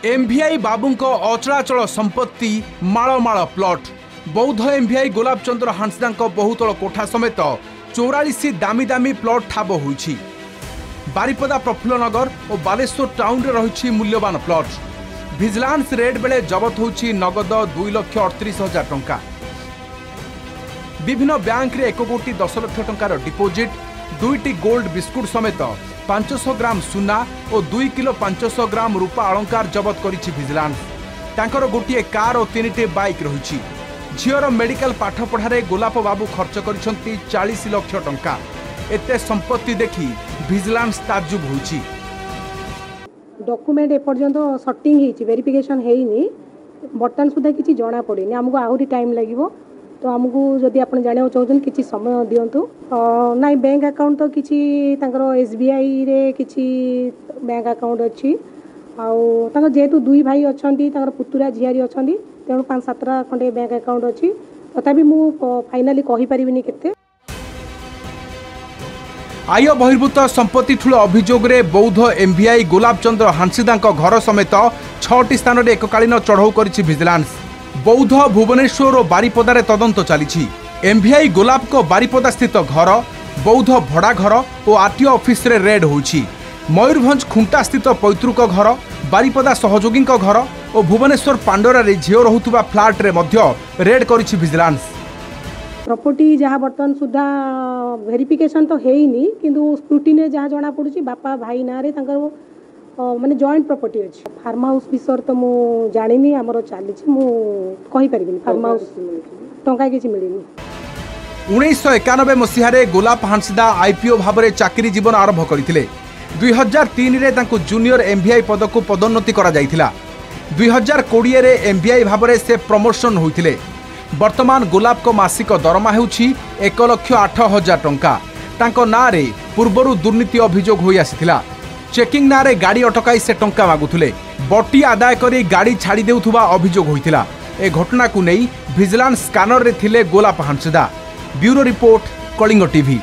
MVI बाबूंको अचलाचल संपत्ति माळमाळ plot बौद्ध MVI गोलापचंद्र Hansda बहुतल कोठा समेत 44 दामी दामी प्लॉट ठाब होईछि। बारिपदा प्रफुल्लनगर और बालेश्वर टाउन रे रही मूल्यवान प्लॉट विजिलेंस रेड बेले जबत होछि नगद 2,38,000 टंका। विभिन्न बैंक रे 1 कोटी 10 लाख टंकार डिपोजिट, 2टी गोल्ड बिस्कुट समेत 500 ग्राम सुना और 2 किलो 500 ग्राम रूपा अलंकार जबत करिछि विजिलेंस। तांकर गोटिए कार और 3टी बाइक रही। झीर मेडिकल पाठ पढ़ारे गोलाप बाबू खर्च करिसंती 40 लाख टंका। एते संपत्ति देखि विजिलेंस ताज्जुब होछि। डॉक्यूमेंट एपर्यंत सॉर्टिंग हेछि, वेरिफिकेशन हेइनी, बर्तन सुधा किछि जणा पड़ेनी। हमको आहुरी टाइम लागिवो, तो आमको जदि आपण जानियो चाहछन किछि समय दियंतु। नाइ बैंक अकाउंट तो किछि तांकर एसबीआई रे किछि बैंक अकाउंट अछि। आउ तांकर जेतु दुई भाई अछंती, तांकर पुतुरा झियारी अछंती, तेणु 5-7 खंडे बैंक अकाउंट अछि। तथापि मु फाइनली कहि परिबिनी केते। आय बहिर्भूत संपत्ति ठूल अभियोग रे बौद्ध एमवीआई गोलापचंद्र हांसदा घर समेत 6टी स्थान रे एककालीन चढ़ाऊ करिछि विजिलेंस। बौद्ध, भुवनेश्वर और बारिपदारे तदंत चली। एमवीआई गोलाप को बारिपदा स्थित घर, बौद्ध भड़ा घर और आरटीओ ऑफिस रे रेड होइछि। मयूरभंज खुंटा स्थित पैतृक घर, बारिपदा सहयोगी घर और भुवनेश्वर पांडोरा रे झियो रहुतुबा फ्लैट रे मध्य रेड करिछि विजिलेंस। प्रॉपर्टी जहाँ बर्तमान सुधा वेरिफिकेशन तो हेइनी, किंतु स्क्रूटिनी जहाँ जना पड़ुछि बापा भाई ना रे तांकर माने जॉइंट प्रॉपर्टी अछि। फार्म हाउस विषय तो मु जानिनी, हमर चली मु कहि परिबिनी। फार्म हाउस टंका किछि मिलिनी। 1991 मसीह गोलाप हांसदा आईपीओ भाव में चाकरी जीवन आरंभ करथिले। 2003 रे तांको जूनियर एमवीआई पद को पदोन्नति करा जायथिला। 2020 रे एमवीआई भाव में से प्रमोशन होइथिले। वर्तमान गोलाप को मासिक दरमा हेउछि 1,08,000 टंका। तांको ना रे पूर्वरु दुर्नीति अभियोग होई आसिथिला। चेकिंग ना रे गाड़ी अटकाई से टंका मागुथुले। बटी आदाय करी गाड़ी छाड़ी देउथुबा अभियोग होइथिला। ए घटना को नहीं विजिलेंस स्कैनर रे थिले Golap Hansda. Bureau report, Kalinga TV.